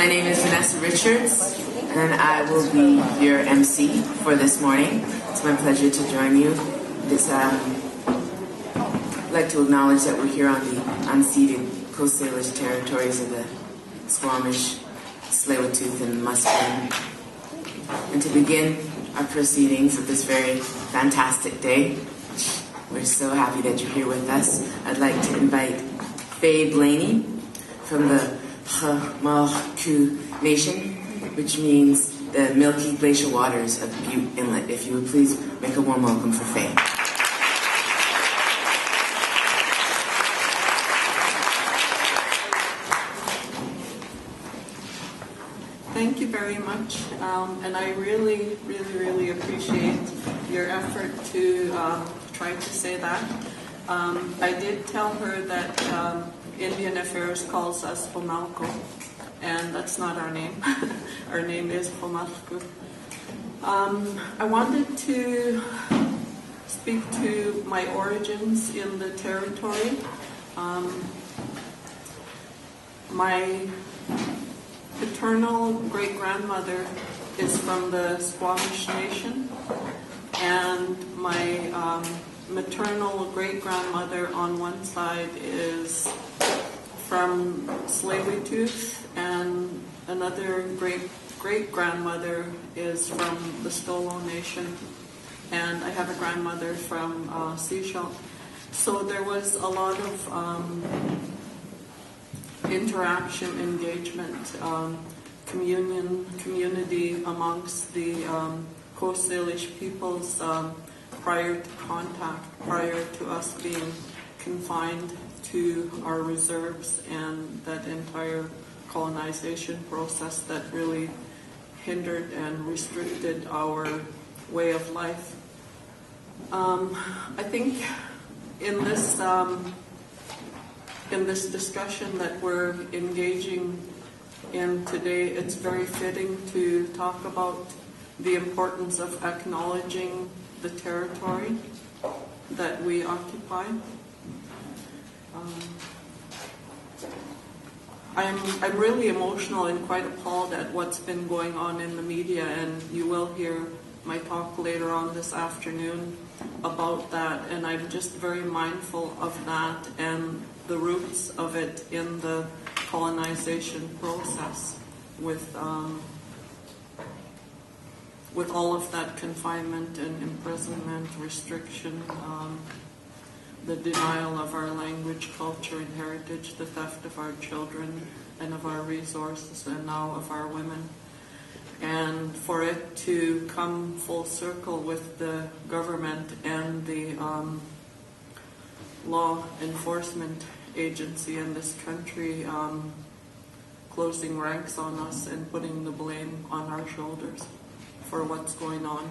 My name is Vanessa Richards, and I will be your MC for this morning. It's my pleasure to join you. I'd like to acknowledge that we're here on the unceded Coast Salish territories of the Squamish, Tsleil-Waututh, and Musqueam. And to begin our proceedings of this very fantastic day, we're so happy that you're here with us. I'd like to invite Faye Blaney from the H'Malku Nation, which means the milky glacial waters of Butte Inlet. If you would please make a warm welcome for Faye. Thank you very much, and I really appreciate your effort to try to say that. I did tell her that Indian Affairs calls us Homalko, and that's not our name. Our name is Homalku. I wanted to speak to my origins in the territory. My paternal great-grandmother is from the Squamish Nation, and my maternal great-grandmother on one side is from Tsleil-Waututh, and another great-grandmother is from the Stolo Nation, and I have a grandmother from Sechelt. So there was a lot of interaction, engagement, community amongst the Coast Salish peoples prior to contact, prior to us being confined to our reserves and that entire colonization process that really hindered and restricted our way of life. I think in this discussion that we're engaging in today, it's very fitting to talk about the importance of acknowledging the territory that we occupy. I'm really emotional and quite appalled at what's been going on in the media, and you will hear my talk later on this afternoon about that, and I'm just very mindful of that and the roots of it in the colonization process with all of that confinement and imprisonment, restriction, the denial of our language, culture, and heritage, the theft of our children and of our resources, and now of our women. And for it to come full circle with the government and the law enforcement agency in this country closing ranks on us and putting the blame on our shoulders for what's going on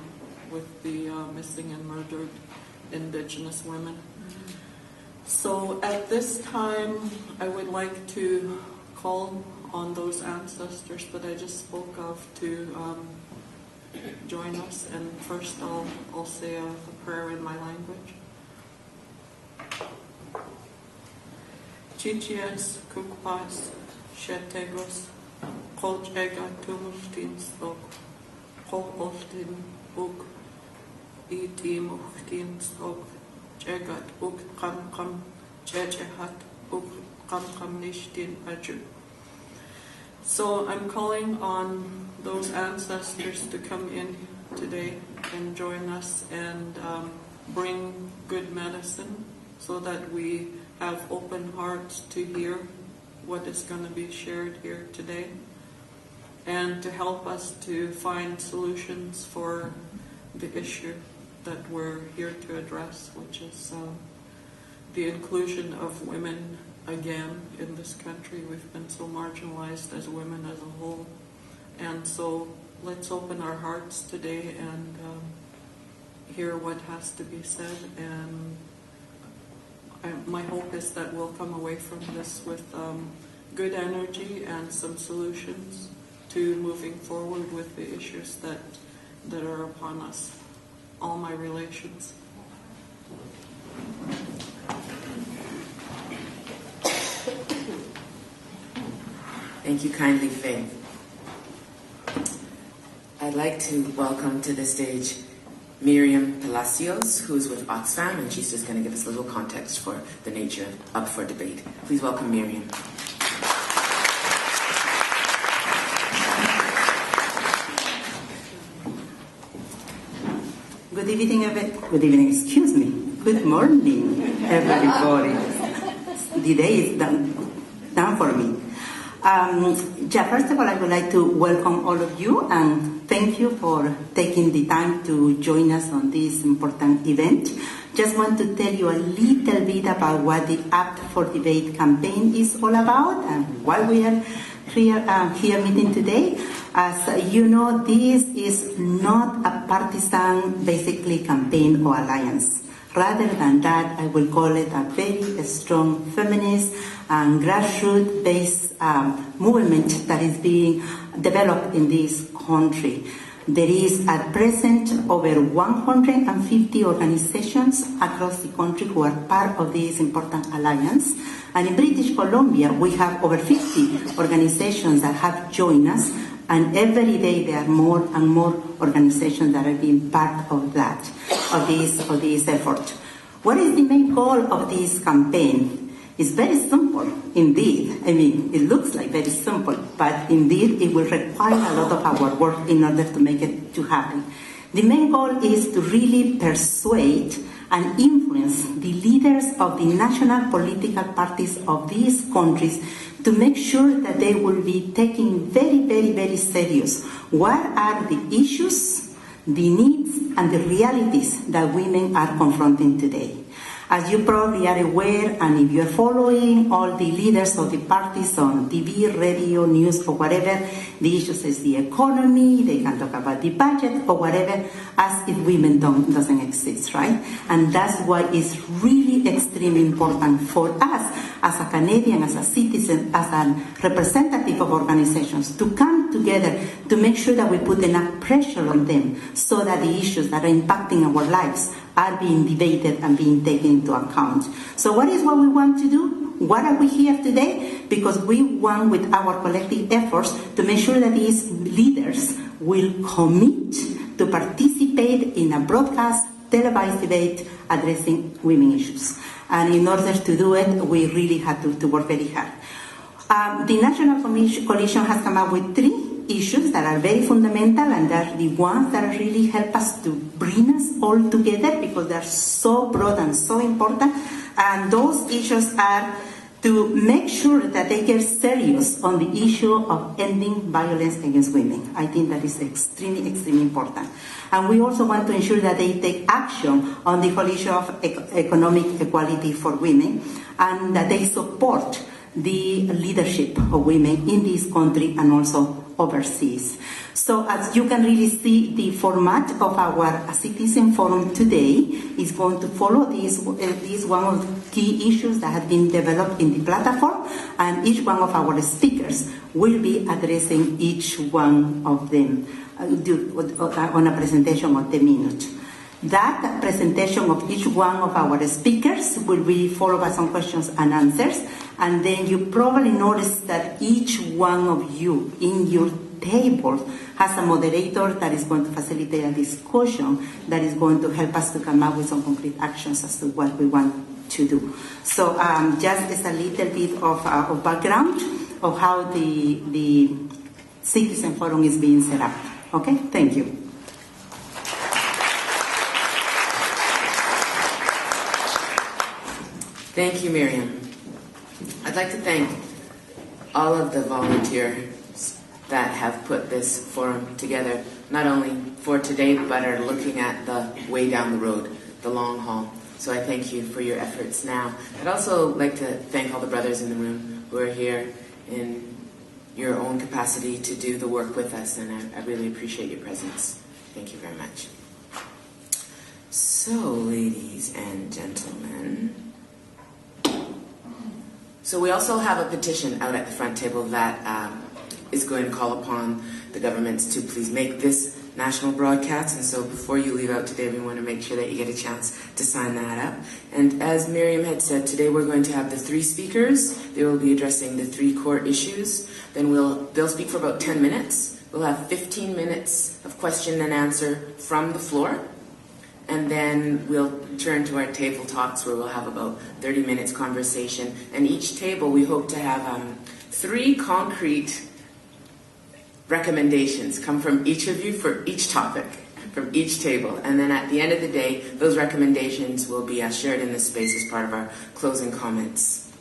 with the missing and murdered Indigenous women. So at this time, I would like to call on those ancestors that I just spoke of to join us. And first I'll say a prayer in my language. Chichias, kukpas, shetegos, kolch ega tumultin stok, kol oftin uk, itim uftin stok, chegat uk kam chechehat uk kam nishtin aju. So I'm calling on those ancestors to come in today and join us and bring good medicine so that we have open hearts to hear what is going to be shared here today, and to help us to find solutions for the issue that we're here to address, which is the inclusion of women again in this country. We've been so marginalized as women as a whole, and so let's open our hearts today and hear what has to be said. And my hope is that we'll come away from this with good energy and some solutions to moving forward with the issues that are upon us, all my relations. Thank you kindly, Faye. I'd like to welcome to the stage Miriam Palacios, who's with Oxfam, and she's just going to give us a little context for the nature of Up for Debate. Please welcome Miriam. Good morning, everybody. The day is done for me. First of all, I would like to welcome all of you and thank you for taking the time to join us on this important event. Just want to tell you a little bit about what the Up for Debate campaign is all about and why we are here meeting today. As you know, this is not a partisan, basically, campaign or alliance. Rather than that, I will call it a very strong feminist and grassroots-based movement that is being developed in this country. There is at present over 150 organizations across the country who are part of this important alliance. And in British Columbia, we have over 50 organizations that have joined us. And every day there are more and more organizations that are being part of that, of this effort. What is the main goal of this campaign? It's very simple, indeed. I mean, it looks like very simple, but indeed it will require a lot of our work in order to make it to happen. The main goal is to really persuade and influence the leaders of the national political parties of these countries to make sure that they will be taking very, very, very serious what are the issues, the needs, and the realities that women are confronting today. As you probably are aware, and if you're following all the leaders of the parties on TV, radio, news, or whatever, the issues is the economy, they can talk about the budget, or whatever, as if women doesn't exist, right? And that's why it's really extremely important for us, as a Canadian, as a citizen, as a representative of organizations, to come together to make sure that we put enough pressure on them so that the issues that are impacting our lives are being debated and being taken into account. So what is what we want to do? Why are we here today? Because we want, with our collective efforts, to make sure that these leaders will commit to participate in a broadcast, televised debate addressing women issues. And in order to do it, we really had to work very hard. The National Coalition has come up with 3 issues that are very fundamental, and they're the ones that really help us to bring us all together because they're so broad and so important. And those issues are to make sure that they get serious on the issue of ending violence against women. I think that is extremely, extremely important. And we also want to ensure that they take action on the whole issue of economic equality for women, and that they support the leadership of women in this country and also overseas. So as you can really see, the format of our citizen forum today is going to follow this one of the key issues that have been developed in the platform, and each one of our speakers will be addressing each one of them on a presentation of 10 minutes. That presentation of each one of our speakers will be followed by some questions and answers, and then you probably notice that each one of you in your table has a moderator that is going to facilitate a discussion that is going to help us to come up with some concrete actions as to what we want to do. So just as a little bit of background of how the Citizen Forum is being set up. Okay, thank you. Thank you, Miriam. I'd like to thank all of the volunteers that have put this forum together, not only for today, but are looking at the way down the road, the long haul. So I thank you for your efforts now. I'd also like to thank all the brothers in the room who are here in your own capacity to do the work with us, and I really appreciate your presence. Thank you very much. So, ladies and gentlemen, so we also have a petition out at the front table that is going to call upon the governments to please make this national broadcast. And so before you leave out today, we want to make sure that you get a chance to sign that up. And as Miriam had said, today we're going to have the 3 speakers. They will be addressing the 3 core issues. Then they'll speak for about 10 minutes. We'll have 15 minutes of question and answer from the floor, and then we'll turn to our table talks where we'll have about 30 minutes conversation. And each table we hope to have 3 concrete recommendations come from each of you for each topic, from each table. And then at the end of the day, those recommendations will be shared in this space as part of our closing comments.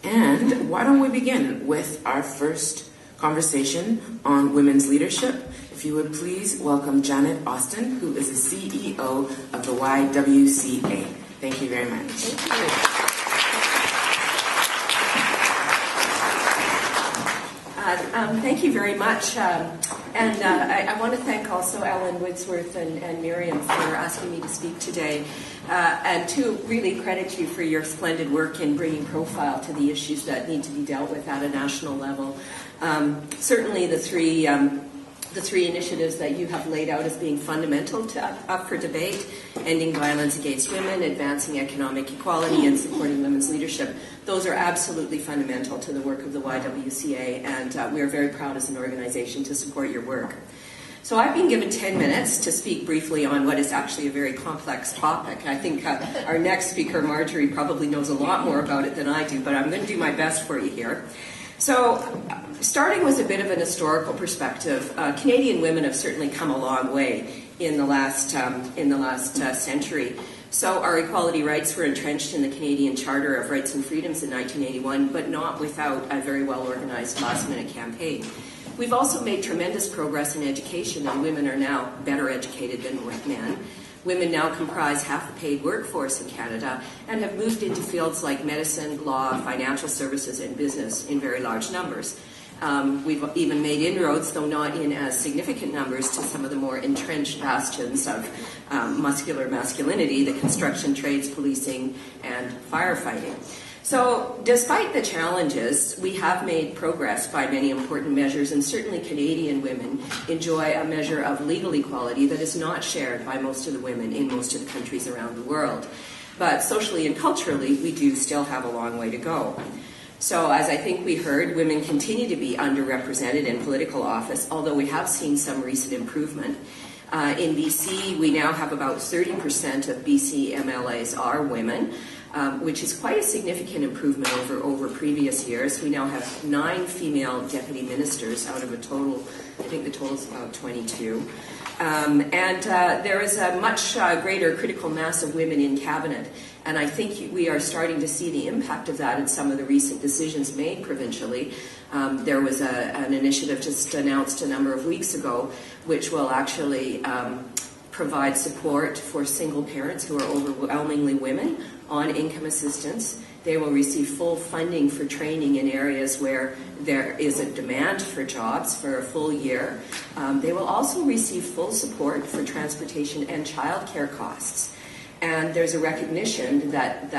And why don't we begin with our first conversation on women's leadership. If you would please welcome Janet Austin, who is the CEO of the YWCA. Thank you very much. Thank you. Thank you very much. I want to thank also Ellen Woodsworth and Miriam for asking me to speak today, and to really credit you for your splendid work in bringing profile to the issues that need to be dealt with at a national level. Certainly the three initiatives that you have laid out as being fundamental to up for debate: ending violence against women, advancing economic equality, and supporting women's leadership. Those are absolutely fundamental to the work of the YWCA, and we are very proud as an organization to support your work. So I've been given 10 minutes to speak briefly on what is actually a very complex topic. I think our next speaker, Marjorie, probably knows a lot more about it than I do, but I'm going to do my best for you here. So, starting with a bit of an historical perspective, Canadian women have certainly come a long way in the last century. So, our equality rights were entrenched in the Canadian Charter of Rights and Freedoms in 1981, but not without a very well-organized last-minute campaign. We've also made tremendous progress in education, and women are now better educated than men. Women now comprise half the paid workforce in Canada and have moved into fields like medicine, law, financial services, and business in very large numbers. We've even made inroads, though not in as significant numbers, to some of the more entrenched bastions of muscular masculinity, the construction trades, policing, and firefighting. So, despite the challenges, we have made progress by many important measures, and certainly Canadian women enjoy a measure of legal equality that is not shared by most of the women in most of the countries around the world. But socially and culturally, we do still have a long way to go. So, as I think we heard, women continue to be underrepresented in political office, although we have seen some recent improvement. In BC, we now have about 30% of BC MLAs are women, which is quite a significant improvement over previous years. We now have 9 female deputy ministers out of a total, I think the total is about 22. There is a much greater critical mass of women in cabinet, and I think we are starting to see the impact of that in some of the recent decisions made provincially. There was an initiative just announced a number of weeks ago, which will actually provide support for single parents who are overwhelmingly women on income assistance. They will receive full funding for training in areas where there is a demand for jobs for a full year. They will also receive full support for transportation and childcare costs. And there's a recognition that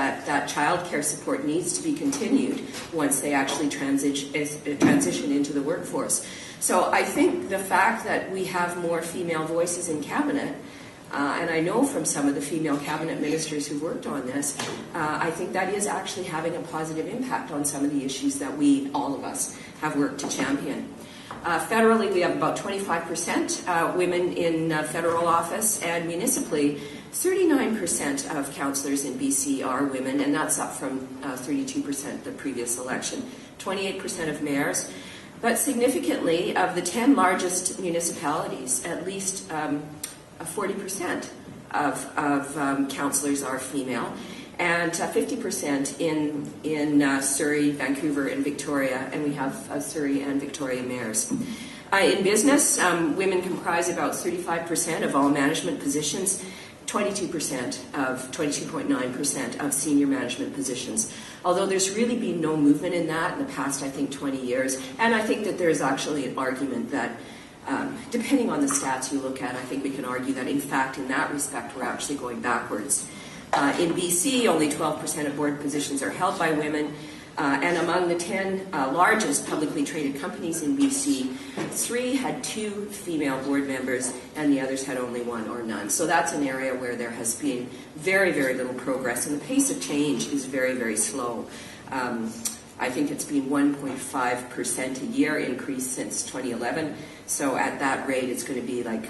childcare support needs to be continued once they actually transition into the workforce. So I think the fact that we have more female voices in cabinet, and I know from some of the female cabinet ministers who've worked on this, I think that is actually having a positive impact on some of the issues that all of us, have worked to champion. Federally, we have about 25% women in federal office, and municipally, 39% of councillors in BC are women, and that's up from 32% the previous election. 28% of mayors, but significantly, of the 10 largest municipalities, at least 40% of councillors are female, and 50% in Surrey, Vancouver, and Victoria, and we have Surrey and Victoria mayors. In business, women comprise about 35% of all management positions, 22.9% of senior management positions. Although there's really been no movement in that in the past, I think, 20 years, and I think that there's actually an argument that depending on the stats you look at, I think we can argue that, in fact, in that respect, we're actually going backwards. In BC, only 12% of board positions are held by women, and among the 10 largest publicly traded companies in BC, 3 had 2 female board members, and the others had only 1 or none. So that's an area where there has been very, very little progress, and the pace of change is very, very slow. I think it's been 1.5% a year increase since 2011. So at that rate, it's going to be like,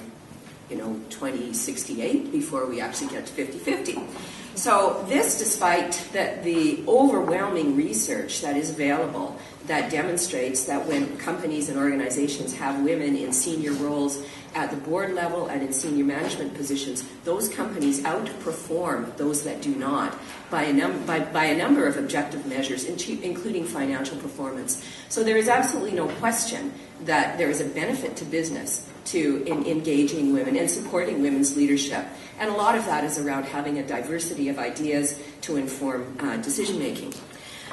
2068 before we actually get to 50-50. So this, despite the overwhelming research that is available that demonstrates that when companies and organizations have women in senior roles at the board level and in senior management positions, those companies outperform those that do not by a number of objective measures, including financial performance. So there is absolutely no question that there is a benefit to business in engaging women and supporting women's leadership. And a lot of that is around having a diversity of ideas to inform decision-making.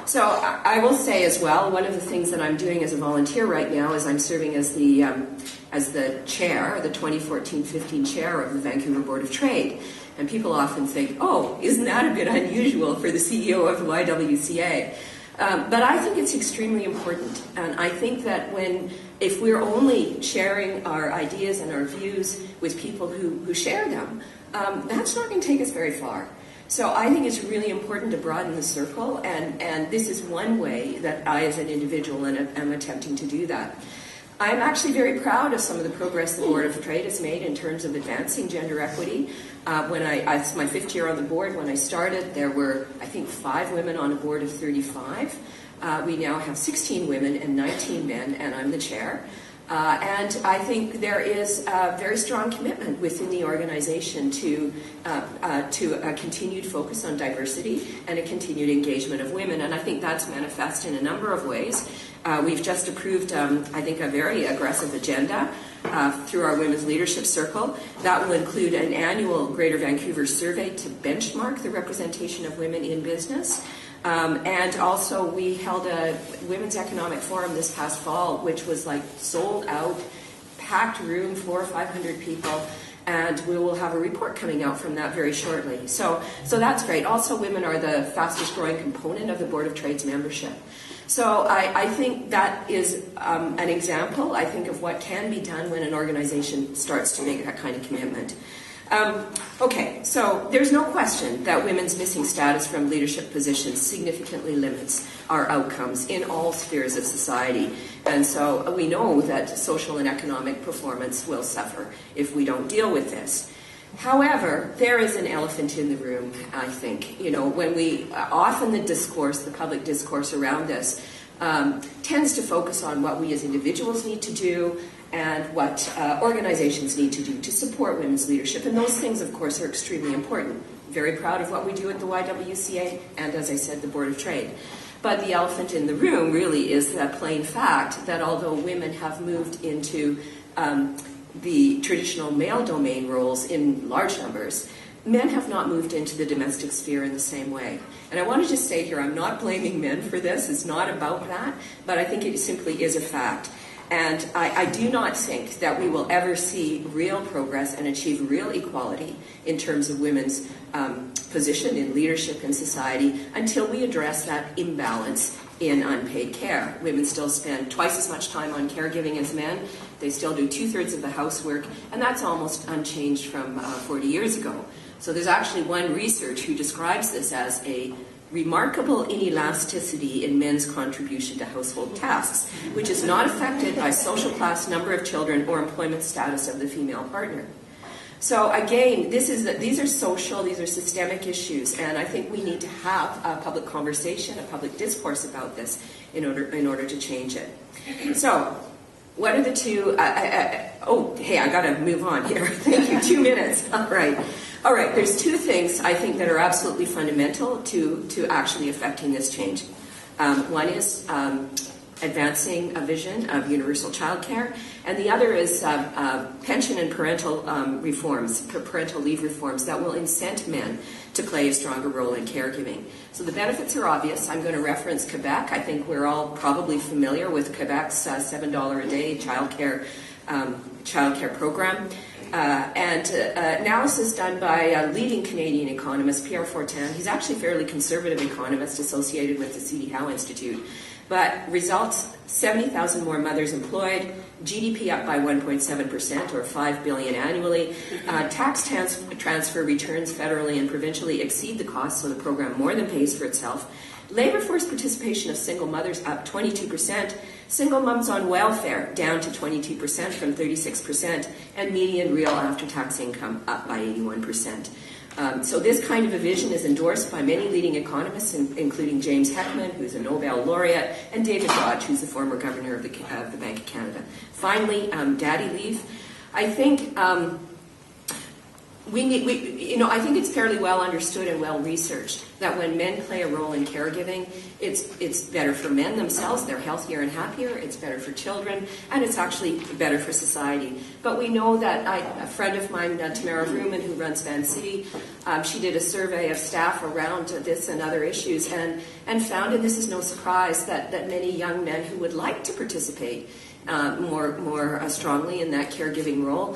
So I will say as well, one of the things that I'm doing as a volunteer right now is I'm serving as the chair, the 2014-15 chair of the Vancouver Board of Trade. And people often think, oh, isn't that a bit unusual for the CEO of the YWCA? But I think it's extremely important. And I think that if we're only sharing our ideas and our views with people who share them, that's not going to take us very far. So I think it's really important to broaden the circle, and this is one way that I as an individual am attempting to do that. I'm actually very proud of some of the progress the Board of Trade has made in terms of advancing gender equity. It's my 5th year on the board. When I started, there were, I think, 5 women on a board of 35. We now have 16 women and 19 men, and I'm the chair. And I think there is a very strong commitment within the organization to a continued focus on diversity and a continued engagement of women. And I think that's manifest in a number of ways. We've just approved, I think, a very aggressive agenda through our Women's Leadership Circle. That will include an annual Greater Vancouver survey to benchmark the representation of women in business. And also we held a Women's Economic Forum this past fall, which was like sold out, packed room, 400 or 500 people, and we will have a report coming out from that very shortly. So that's great. Also, women are the fastest growing component of the Board of Trade's membership. So I think that is an example, I think, of what can be done when an organization starts to make that kind of commitment. Okay, so there's no question that women's missing status from leadership positions significantly limits our outcomes in all spheres of society. And so we know that social and economic performance will suffer if we don't deal with this. However, there is an elephant in the room, I think. When we often the public discourse around this tends to focus on what we as individuals need to do and what organizations need to do to support women's leadership. And those things, of course, are extremely important. Very proud of what we do at the YWCA and, as I said, the Board of Trade. But the elephant in the room really is the plain fact that although women have moved into the traditional male domain roles in large numbers, men have not moved into the domestic sphere in the same way. And I want to just say here, I'm not blaming men for this. It's not about that. But I think it simply is a fact. And I do not think that we will ever see real progress and achieve real equality in terms of women's position in leadership in society until we address that imbalance in unpaid care. Women still spend twice as much time on caregiving as men. They still do 2/3 of the housework, and that's almost unchanged from 40 years ago. So there's actually one researcher who describes this as a remarkable inelasticity in men's contribution to household tasks, which is not affected by social class, number of children, or employment status of the female partner. So again, these are social, these are systemic issues, and I think we need to have a public conversation, a public discourse about this in order to change it. So, what are the two? I got to move on here. Thank you. 2 minutes. All right. There's 2 things I think that are absolutely fundamental to actually affecting this change. One is advancing a vision of universal childcare, and the other is pension and parental leave reforms that will incent men to play a stronger role in caregiving. So the benefits are obvious. I'm going to reference Quebec. I think we're all probably familiar with Quebec's $7 a day childcare program. And analysis done by a leading Canadian economist, Pierre Fortin. He's actually a fairly conservative economist associated with the C.D. Howe Institute. But results, 70,000 more mothers employed, GDP up by 1.7% or $5 billion annually. Tax transfer returns federally and provincially exceed the cost, so the program more than pays for itself. Labor force participation of single mothers up 22%, single moms on welfare down to 22% from 36%, and median real after-tax income up by 81%. So this kind of a vision is endorsed by many leading economists, including James Heckman, who's a Nobel laureate, and David Dodge, who's the former governor of the Bank of Canada. Finally, daddy leave. I think I think it's fairly well understood and well researched that when men play a role in caregiving, it's better for men themselves. They're healthier and happier. It's better for children, and it's actually better for society. But we know that a friend of mine, Tamara Vrooman, who runs Van City, she did a survey of staff around this and other issues, and found, and this is no surprise, that many young men who would like to participate more strongly in that caregiving role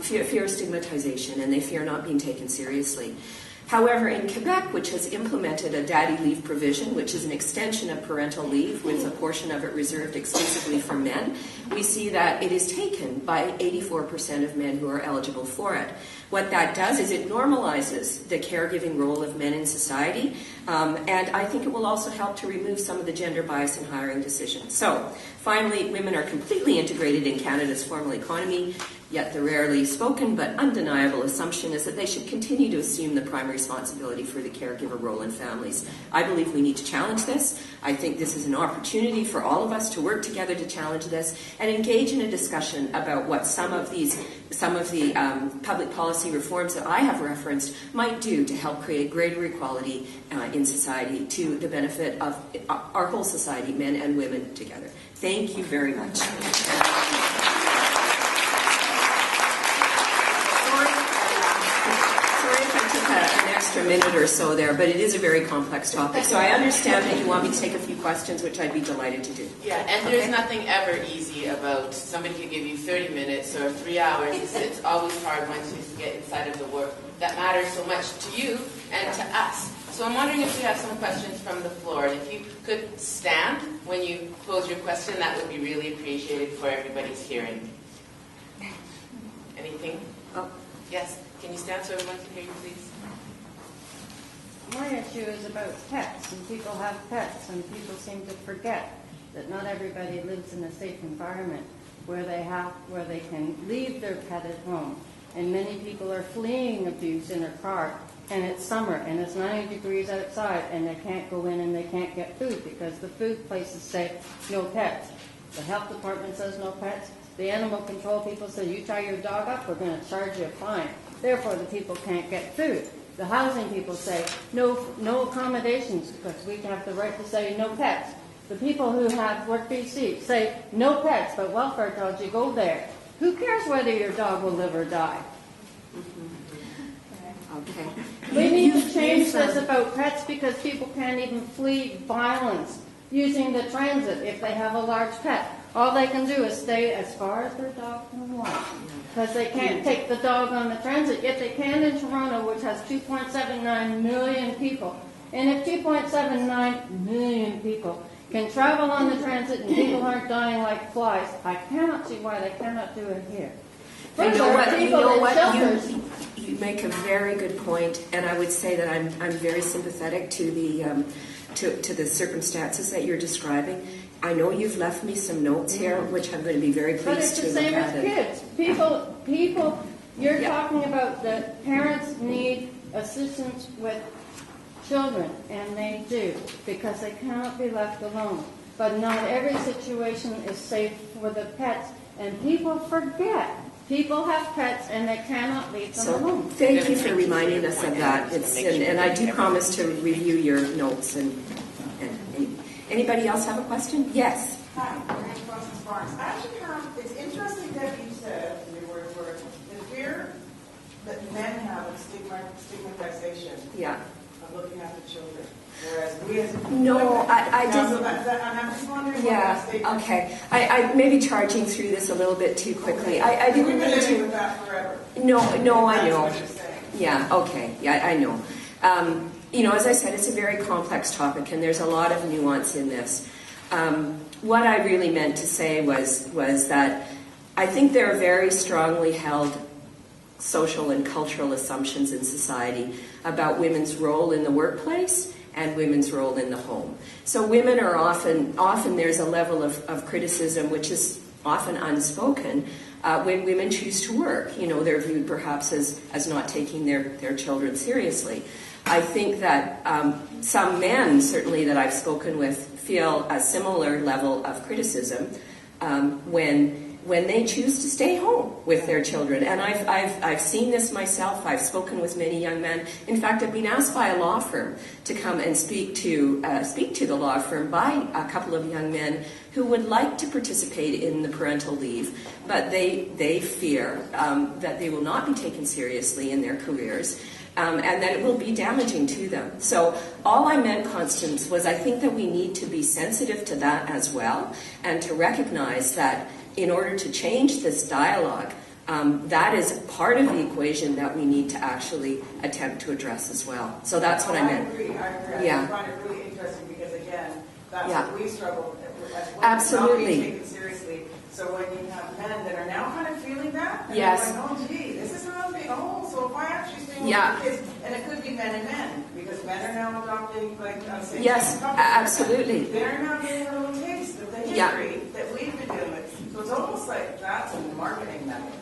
fear stigmatization, and they fear not being taken seriously. However, in Quebec, which has implemented a daddy leave provision, which is an extension of parental leave with a portion of it reserved exclusively for men, we see that it is taken by 84% of men who are eligible for it. What that does is it normalizes the caregiving role of men in society, and I think it will also help to remove some of the gender bias in hiring decisions. So, finally, women are completely integrated in Canada's formal economy, yet the rarely spoken but undeniable assumption is that they should continue to assume the primary responsibility for the caregiver role in families. I believe we need to challenge this. I think this is an opportunity for all of us to work together to challenge this and engage in a discussion about what some of the public policy reforms that I have referenced might do to help create greater equality in society to the benefit of our whole society, men and women together. Thank you very much. Extra minute or so there, but it is a very complex topic. So I understand that you want me to take a few questions, which I'd be delighted to do. Yeah, and there's nothing ever easy about somebody can give you 30 minutes or 3 hours. It's always hard once you get inside of the work that matters so much to you and to us. So I'm wondering if we have some questions from the floor. And if you could stand when you pose your question, that would be really appreciated for everybody's hearing. Anything? Oh, yes. Can you stand so everyone can hear you, please? My issue is about pets, and people have pets, and people seem to forget that not everybody lives in a safe environment where they can leave their pet at home. And many people are fleeing abuse in their car, and it's summer, and it's 90 degrees outside, and they can't go in and they can't get food because the food places say no pets. The health department says no pets. The animal control people say you tie your dog up, we're going to charge you a fine. Therefore, the people can't get food. The housing people say no accommodations because we have the right to say no pets. The people who have Work BC say no pets, but welfare tells you go there. Who cares whether your dog will live or die? Okay. We need to change this about pets because people can't even flee violence using the transit if they have a large pet. All they can do is stay as far as their dog can walk because they can't take the dog on the transit, yet they can in Toronto, which has 2.79 million people. And if 2.79 million people can travel on the transit and people aren't dying like flies, I cannot see why they cannot do it here. You know what? You make a very good point, and I would say that I'm very sympathetic to the circumstances that you're describing. I know you've left me some notes here, which I'm going to be very pleased to look at. But it's the same as kids. People. You're talking about that parents need assistance with children, and they do, because they cannot be left alone. But not every situation is safe for the pets, and people forget. People have pets, and they cannot leave them alone. Thank you for reminding us of that. And I do promise to review your notes. And anybody else have a question? Yes. Hi, my name is Frances Barnes. I actually it's interesting that you said, your words were, the fear that men have of stigmatization of looking after children. Whereas we as I didn't. I'm just wondering Yeah. Okay. I may be charging through this a little bit too quickly. I didn't We've been mean living to. with that forever. No, I know. That's what you're saying. Yeah. Okay. Yeah, I know. As I said, it's a very complex topic, and there's a lot of nuance in this. What I really meant to say was that I think there are very strongly held social and cultural assumptions in society about women's role in the workplace and women's role in the home. So women are often there's a level of criticism which is often unspoken when women choose to work. You know, they're viewed perhaps as not taking their children seriously. I think that some men, certainly that I've spoken with, feel a similar level of criticism when they choose to stay home with their children. And I've seen this myself. I've spoken with many young men. In fact, I've been asked by a law firm to come and speak to the law firm by a couple of young men who would like to participate in the parental leave, but they fear that they will not be taken seriously in their careers. And that it will be damaging to them. So all I meant, Constance, was I think that we need to be sensitive to that as well, and to recognize that in order to change this dialogue, that is part of the equation that we need to actually attempt to address as well. So that's what I meant. I agree. Yeah. I find it really interesting because, again, that's Yeah. what we struggle with as women, Absolutely. not being taken seriously. So when you have men that are now kind of feeling that, and Yes. they're like, oh, gee, this is how I'm being a whole. So if I actually stay home Yeah. with the kids, and it could be men and men, because men are now adopting, like, same Yes, couples. absolutely. They're now getting a little taste of the history Yeah. that we've been dealing with. So it's almost like that's a marketing method.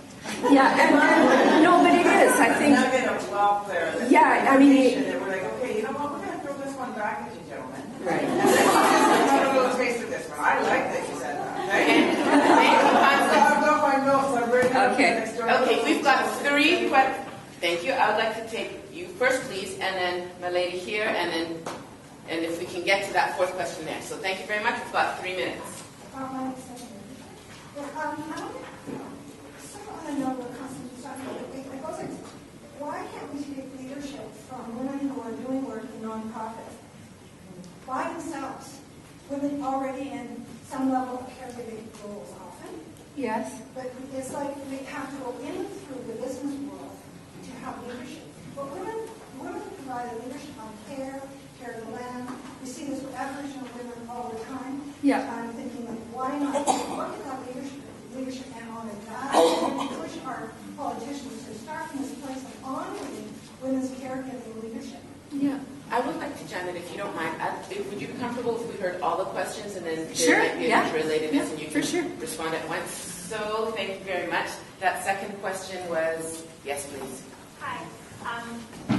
Yeah, and, no, but it is. I think. Nugget of wealth there. that- Yeah, I mean, that we're like, okay, you know what? We're going to throw this one back at you, gentlemen. Right. Have a little taste of this one. I like that you said that. Okay. I've got my notes. I'm bringing up Okay. the next door. Okay, we've got 3 questions. Thank you. I would like to take you first, please, and then my lady here, and if we can get to that 4th question there. So thank you very much. We've got 3 minutes. I want to know what constitutes why can't we take leadership from women who are doing work in nonprofit by themselves, women already in some level of caregiving roles often? Yes. But it's like we have to go in through the business world to have leadership. But women provide leadership on care of the land. We see this with Aboriginal women all the time. Yeah. I'm thinking, like, why not look at that leadership and honor that, and push our politicians to start from this place of honoring women's caregiving leadership. Yeah. I would like to, Janet, if you don't mind, would you be comfortable if we heard all the questions and then Sure, there might be yeah. an interrelatedness Yeah, and you for can sure. respond at once? So thank you very much. That second question was, yes, please. Hi.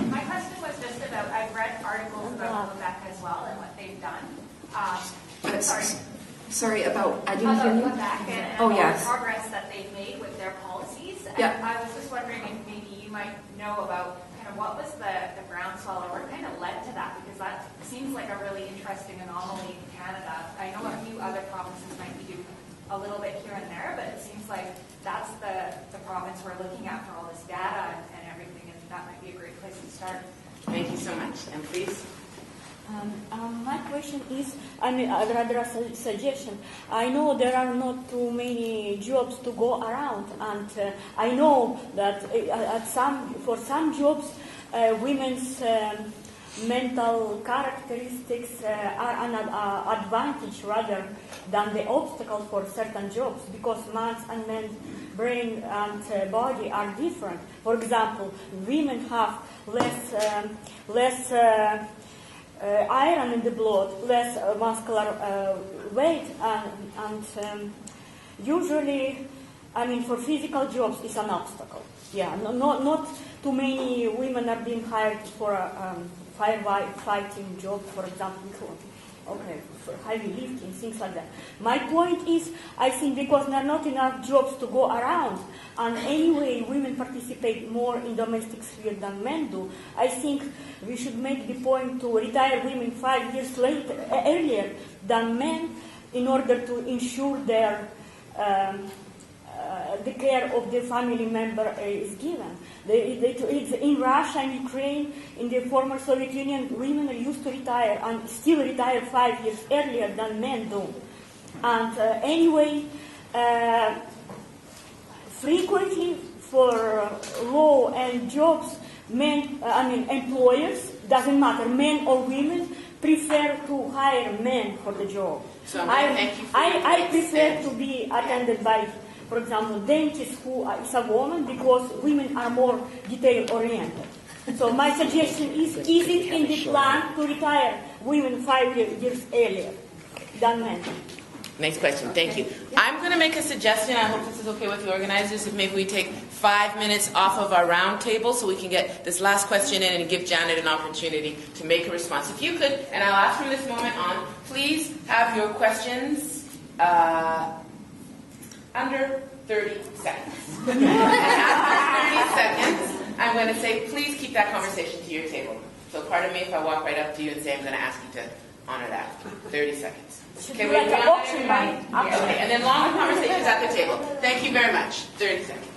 My question was just about, I've read articles about Quebec as well and what they've done. Sorry, about, I didn't hear you. Quebec and Oh, all yes. the progress that they've made with their policies. Yeah. And I was just wondering if maybe you might know about kind of what was the groundswell or what kind of led to that, because that seems like a really interesting anomaly in Canada. I know a few other provinces might be doing a little bit here and there, but it seems like that's the province we're looking at for all this data and everything, and that might be a great place to start. Thank you so much. And please. My question is, rather a suggestion. I know there are not too many jobs to go around, and I know that for some jobs, women's mental characteristics are an advantage rather than the obstacle for certain jobs, because man's and men's brain and body are different. For example, women have less iron in the blood, less muscular weight, and usually, for physical jobs, it's an obstacle. Yeah, not too many women are being hired for a firefighting job, for example. For heavy lifting, things like that. My point is, I think because there are not enough jobs to go around, and anyway women participate more in domestic sphere than men do, I think we should make the point to retire women 5 years earlier than men, in order to ensure their the care of the family member is given. In Russia and Ukraine, in the former Soviet Union, women used to retire and still retire 5 years earlier than men do. And anyway, frequently for law and jobs, employers, doesn't matter, men or women, prefer to hire men for the job. So thank you for I prefer to be attended by, for example, dentist who is a woman, because women are more detail-oriented. So my suggestion is it in the plan to retire women 5 years earlier than men? Next question. Thank you. I'm going to make a suggestion. I hope this is okay with the organizers. If maybe we take 5 minutes off of our round table so we can get this last question in and give Janet an opportunity to make a response. If you could, and I'll ask from this moment on, please have your questions under 30 seconds. And after 30 seconds, I'm going to say, please keep that conversation to your table. So pardon me if I walk right up to you and say, I'm going to ask you to honor that. 30 seconds. Okay, we agree on that, everybody? Okay, and then longer conversations at the table. Thank you very much. 30 seconds.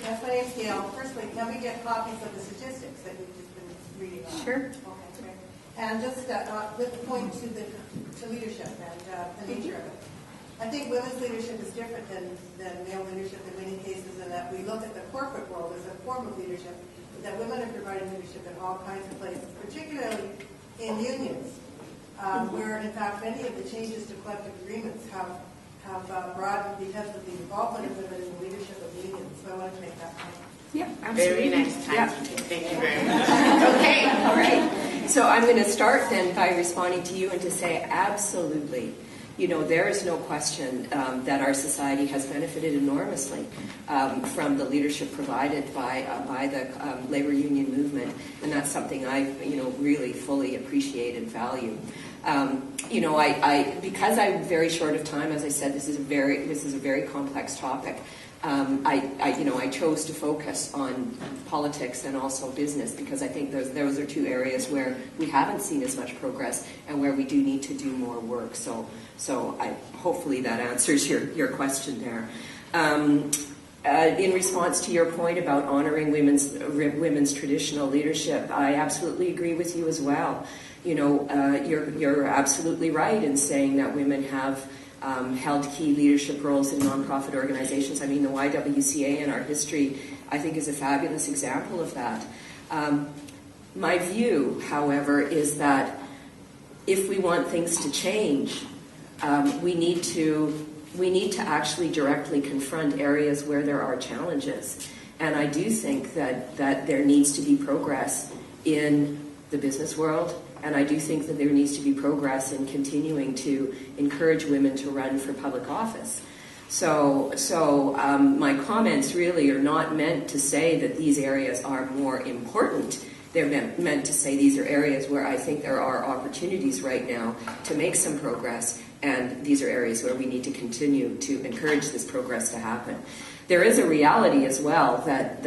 Yes, my name's Gail. Firstly, can we get copies of the statistics that we've just been reading on? Sure. Okay, great. And just with the point to leadership and the nature of it. I think women's leadership is different than male leadership in many cases, in that we look at the corporate world as a form of leadership, but that women are providing leadership in all kinds of places, particularly in unions. Where, in fact, many of the changes to collective agreements have broadened because of the involvement of women in the leadership of unions. So I want to make that point. Yeah, absolutely. Very nice. Yeah. Thank you very much. Okay. All right. So I'm going to start then by responding to you and to say absolutely. You know, there is no question that our society has benefited enormously from the leadership provided by the labor union movement, and that's something I, really fully appreciate and value. I because I'm very short of time, as I said, this is a very complex topic. I chose to focus on politics and also business because I think those are two areas where we haven't seen as much progress and where we do need to do more work. So hopefully that answers your question there. In response to your point about honoring women's traditional leadership, I absolutely agree with you as well. You're absolutely right in saying that women have held key leadership roles in nonprofit organizations. I mean, the YWCA in our history, I think, is a fabulous example of that. My view, however, is that if we want things to change, we need to actually directly confront areas where there are challenges. And I do think that there needs to be progress in the business world, and I do think that there needs to be progress in continuing to encourage women to run for public office. So my comments really are not meant to say that these areas are more important. They're meant to say these are areas where I think there are opportunities right now to make some progress, and these are areas where we need to continue to encourage this progress to happen. There is a reality as well that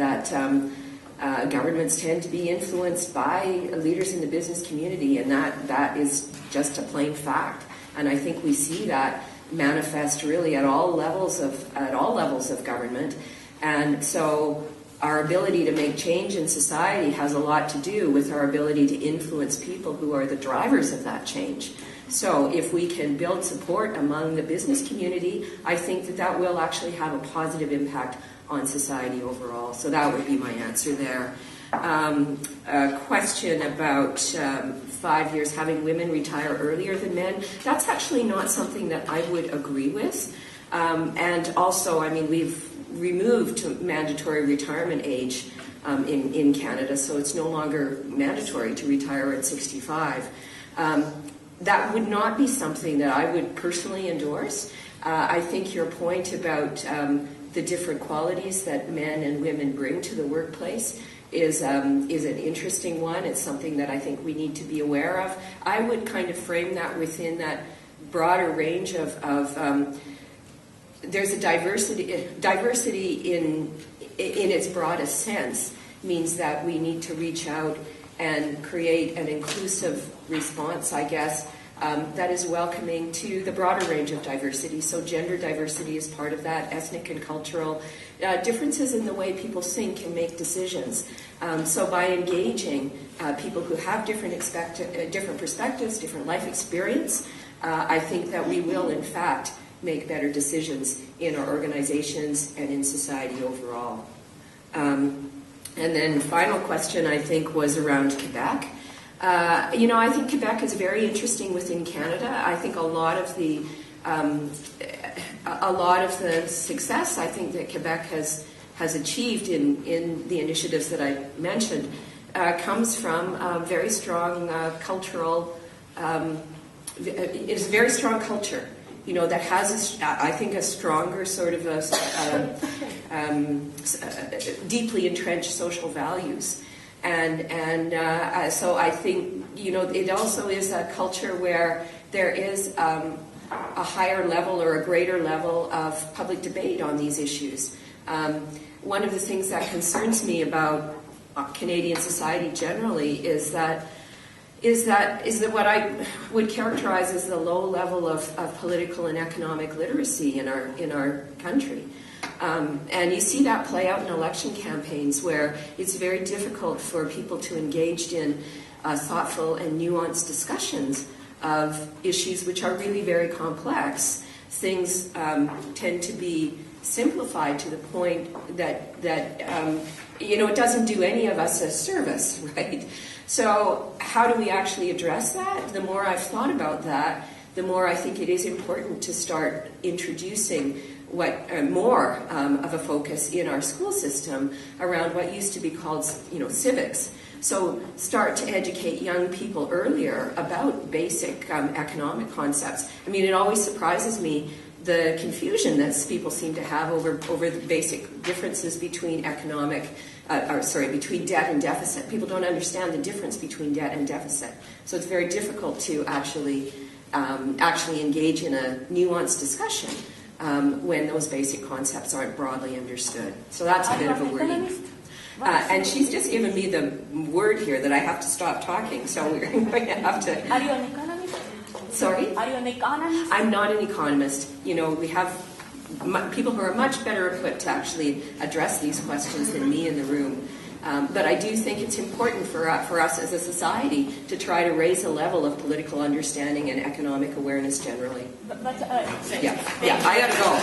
governments tend to be influenced by leaders in the business community, and that is just a plain fact. And I think we see that manifest really at all levels of government. And so our ability to make change in society has a lot to do with our ability to influence people who are the drivers of that change. So if we can build support among the business community, I think that will actually have a positive impact on society overall. So that would be my answer there. A question about 5 years having women retire earlier than men. That's actually not something that I would agree with. And also, I mean, we've removed mandatory retirement age in Canada, so it's no longer mandatory to retire at 65. That would not be something that I would personally endorse. I think your point about the different qualities that men and women bring to the workplace is an interesting one. It's something that I think we need to be aware of. I would kind of frame that within that broader range of there's a diversity in its broadest sense means that we need to reach out and create an inclusive response, I guess, that is welcoming to the broader range of diversity. So gender diversity is part of that, ethnic and cultural differences in the way people think and make decisions. So by engaging people who have different perspectives, different life experience, I think that we will, in fact, make better decisions in our organizations and in society overall. And then the final question, I think, was around Quebec. I think Quebec is very interesting within Canada. I think a lot of the success I think that Quebec has achieved in the initiatives that I mentioned comes from very strong cultural. It is a very strong culture, that has, I think, a stronger sort of deeply entrenched social values, and so I think it also is a culture where there is a higher level or a greater level of public debate on these issues. One of the things that concerns me about Canadian society generally is that what I would characterize as the low level of political and economic literacy in our country. And you see that play out in election campaigns where it's very difficult for people to engage in thoughtful and nuanced discussions of issues which are really very complex. Things tend to be simplified to the point that it doesn't do any of us a service, right? So how do we actually address that? The more I've thought about that, the more I think it is important to start introducing more of a focus in our school system around what used to be called, civics. So start to educate young people earlier about basic economic concepts. I mean, it always surprises me the confusion that people seem to have over the basic differences between between debt and deficit. People don't understand the difference between debt and deficit. So it's very difficult to actually engage in a nuanced discussion when those basic concepts aren't broadly understood. So that's a bit of a worry. And she's just given me the word here that I have to stop talking, so we're going to have to... Are you an economist? Sorry? Are you an economist? I'm not an economist. We have people who are much better equipped to actually address these questions than me in the room. But I do think it's important for us as a society to try to raise the level of political understanding and economic awareness generally. But yeah, I gotta go.